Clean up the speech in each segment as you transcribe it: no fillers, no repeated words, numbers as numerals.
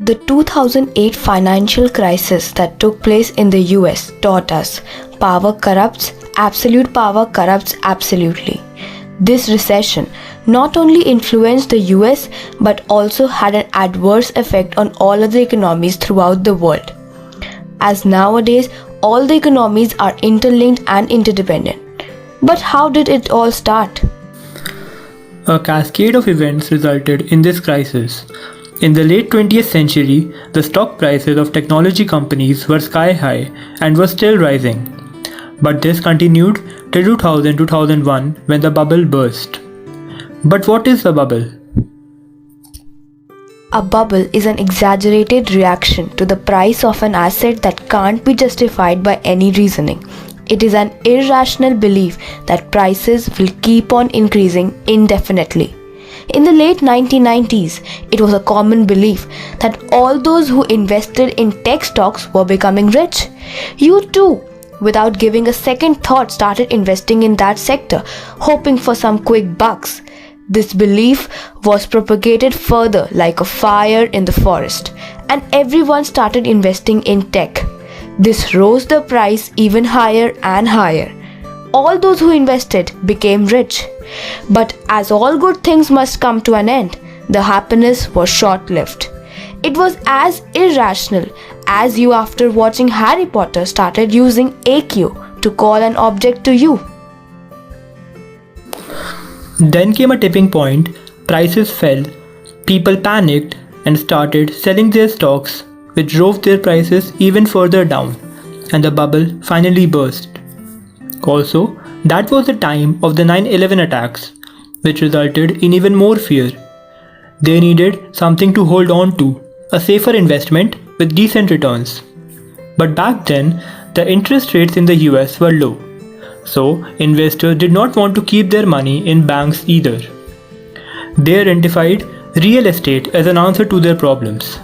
The 2008 financial crisis that took place in the US taught us power corrupts, absolute power corrupts absolutely. This recession not only influenced the US but also had an adverse effect on all other economies throughout the world. As nowadays, all the economies are interlinked and interdependent. But how did it all start? A cascade of events resulted in this crisis. In the late 20th century, the stock prices of technology companies were sky high and were still rising. But this continued till 2000-2001 when the bubble burst. But what is a bubble? A bubble is an exaggerated reaction to the price of an asset that can't be justified by any reasoning. It is an irrational belief that prices will keep on increasing indefinitely. In the late 1990s, it was a common belief that all those who invested in tech stocks were becoming rich. You too, without giving a second thought, started investing in that sector, hoping for some quick bucks. This belief was propagated further like a fire in the forest, and everyone started investing in tech. This rose the price even higher and higher. All those who invested became rich. But as all good things must come to an end, the happiness was short-lived. It was as irrational as you, after watching Harry Potter, started using AQ to call an object to you. Then came a tipping point, prices fell, people panicked and started selling their stocks, which drove their prices even further down, and the bubble finally burst. Also, that was the time of the 9/11 attacks, which resulted in even more fear. They needed something to hold on to, a safer investment with decent returns. But back then, the interest rates in the US were low, so investors did not want to keep their money in banks either. They identified real estate as an answer to their problems.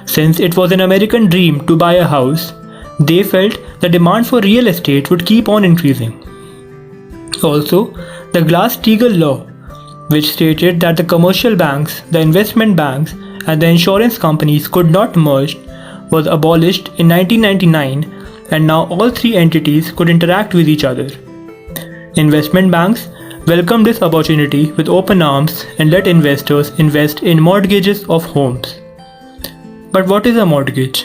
Since it was an American dream to buy a house, they felt the demand for real estate would keep on increasing. Also, the Glass-Steagall law, which stated that the commercial banks, the investment banks, and the insurance companies could not merge, was abolished in 1999, and now all three entities could interact with each other. Investment banks welcomed this opportunity with open arms and let investors invest in mortgages of homes. But what is a mortgage?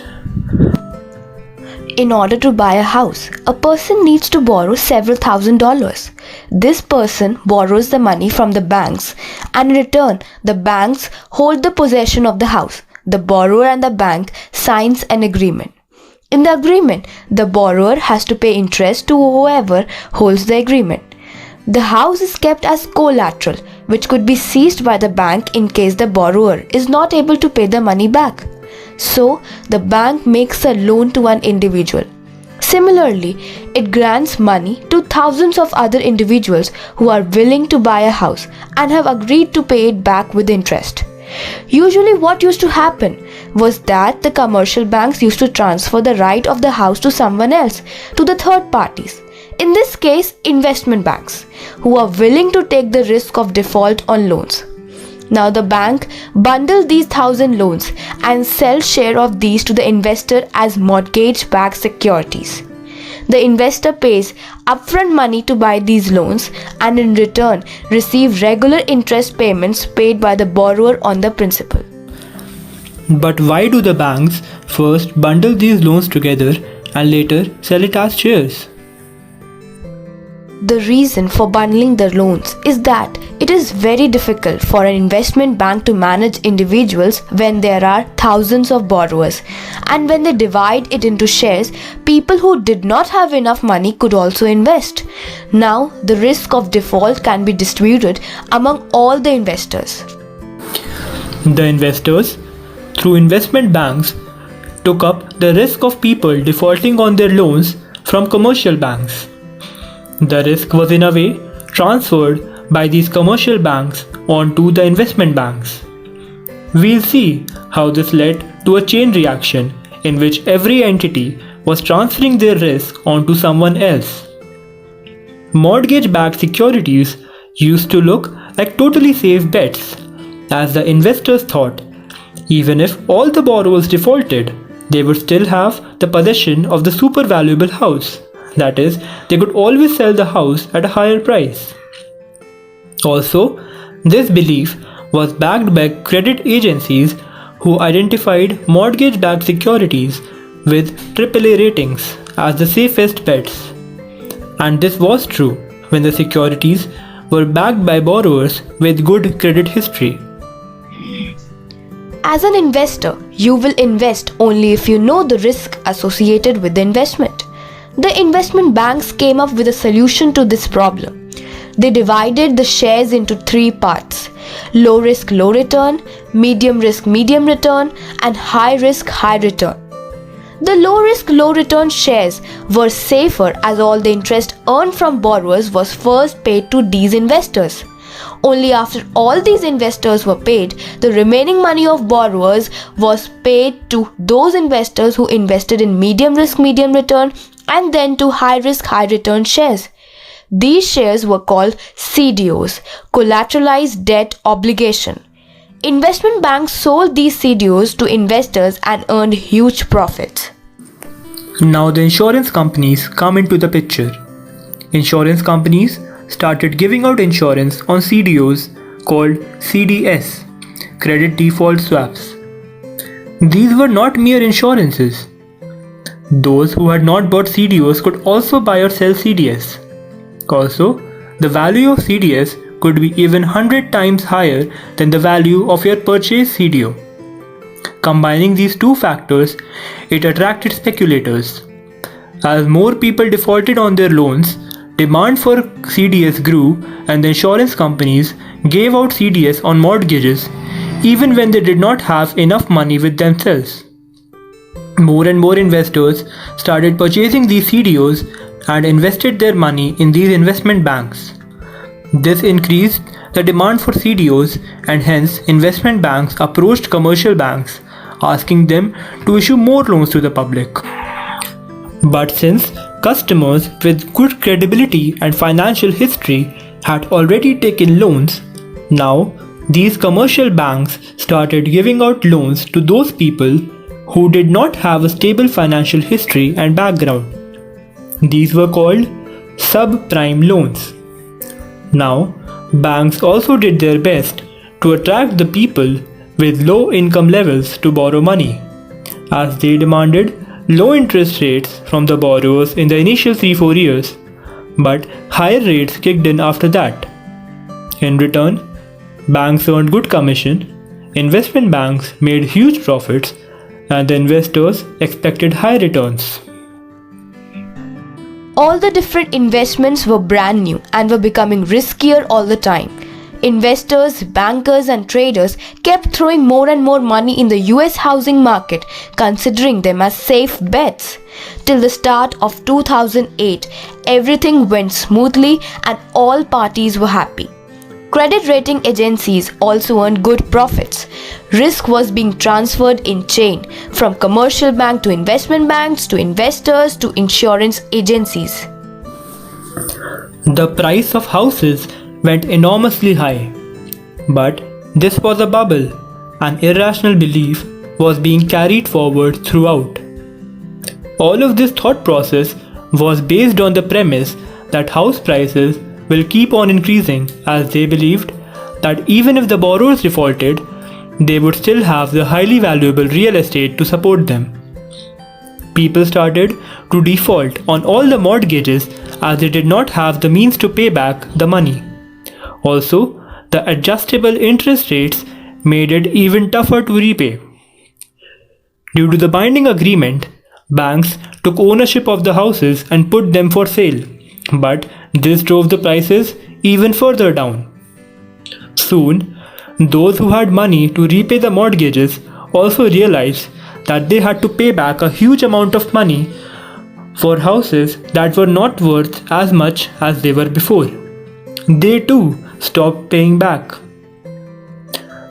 In order to buy a house, a person needs to borrow several $1,000s. This person borrows the money from the banks, and in return, the banks hold the possession of the house. The borrower and the bank signs an agreement. In the agreement, the borrower has to pay interest to whoever holds the agreement. The house is kept as collateral, which could be seized by the bank in case the borrower is not able to pay the money back. So, the bank makes a loan to an individual. Similarly, it grants money to thousands of other individuals who are willing to buy a house and have agreed to pay it back with interest. Usually what used to happen was that the commercial banks used to transfer the right of the house to someone else, to the third parties. In this case, investment banks, who are willing to take the risk of default on loans. Now the bank bundles these 1,000 loans and sells share of these to the investor as mortgage-backed securities. The investor pays upfront money to buy these loans and in return receive regular interest payments paid by the borrower on the principal. But why do the banks first bundle these loans together and later sell it as shares? The reason for bundling the loans is that it is very difficult for an investment bank to manage individuals when there are thousands of borrowers, and when they divide it into shares, people who did not have enough money could also invest. Now, the risk of default can be distributed among all the investors. The investors, through investment banks, took up the risk of people defaulting on their loans from commercial banks. The risk was in a way transferred by these commercial banks onto the investment banks. We'll see how this led to a chain reaction in which every entity was transferring their risk onto someone else. Mortgage-backed securities used to look like totally safe bets, as the investors thought, Even if all the borrowers defaulted, they would still have the possession of the super valuable house. That is, they could always sell the house at a higher price. Also, this belief was backed by credit agencies who identified mortgage-backed securities with AAA ratings as the safest bets. And this was true when the securities were backed by borrowers with good credit history. As an investor, you will invest only if you know the risk associated with the investment. The investment banks came up with a solution to this problem. They divided the shares into three parts: low risk, low return, medium risk, medium return, and high risk, high return. The low risk, low return shares were safer as all the interest earned from borrowers was first paid to these investors. Only after all these investors were paid, the remaining money of borrowers was paid to those investors who invested in medium risk, medium return, and then to high risk, high return shares. These shares were called CDOs, collateralized debt obligation. Investment banks sold these CDOs to investors and earned huge profits. Now the insurance companies come into the picture. Insurance companies started giving out insurance on CDOs called CDS, credit default swaps. These were not mere insurances. Those who had not bought CDOs could also buy or sell CDS. Also, the value of CDS could be even 100 times higher than the value of your purchased CDO. Combining these two factors, it attracted speculators. As more people defaulted on their loans, demand for CDS grew and the insurance companies gave out CDS on mortgages even when they did not have enough money with themselves. More and more investors started purchasing these CDOs and invested their money in these investment banks. This increased the demand for CDOs and hence investment banks approached commercial banks asking them to issue more loans to the public. But since customers with good credibility and financial history had already taken loans, now these commercial banks started giving out loans to those people who did not have a stable financial history and background. These were called subprime loans. Now, banks also did their best to attract the people with low income levels to borrow money, as they demanded low interest rates from the borrowers in the initial 3-4 years, but higher rates kicked in after that. In return, banks earned good commission, investment banks made huge profits, and the investors expected high returns. All the different investments were brand new and were becoming riskier all the time. Investors, bankers, and traders kept throwing more and more money in the US housing market, considering them as safe bets. Till the start of 2008, everything went smoothly and all parties were happy. Credit rating agencies also earned good profits. Risk was being transferred in chain from commercial bank to investment banks to investors to insurance agencies. The price of houses went enormously high. But this was a bubble. An irrational belief was being carried forward throughout. All of this thought process was based on the premise that house prices will keep on increasing, as they believed that even if the borrowers defaulted, they would still have the highly valuable real estate to support them. People started to default on all the mortgages as they did not have the means to pay back the money. Also, the adjustable interest rates made it even tougher to repay. Due to the binding agreement, banks took ownership of the houses and put them for sale, but this drove the prices even further down. Soon, those who had money to repay the mortgages also realized that they had to pay back a huge amount of money for houses that were not worth as much as they were before. They too stopped paying back.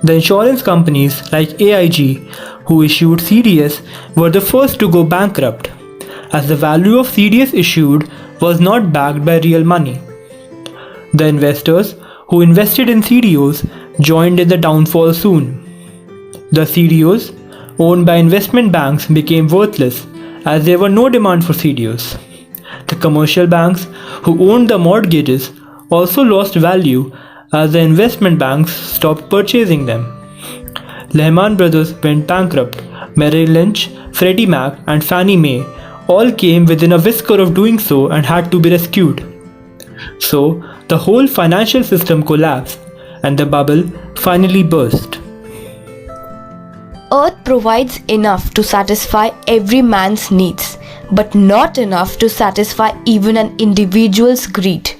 The insurance companies like AIG, who issued CDS, were the first to go bankrupt, as the value of CDS issued was not backed by real money. The investors who invested in CDOs joined in the downfall soon. The CDOs, owned by investment banks, became worthless as there were no demand for CDOs. The commercial banks, who owned the mortgages, also lost value as the investment banks stopped purchasing them. Lehman Brothers went bankrupt. Merrill Lynch, Freddie Mac, and Fannie Mae all came within a whisker of doing so and had to be rescued. So, the whole financial system collapsed and the bubble finally burst. Earth provides enough to satisfy every man's needs, but not enough to satisfy even an individual's greed.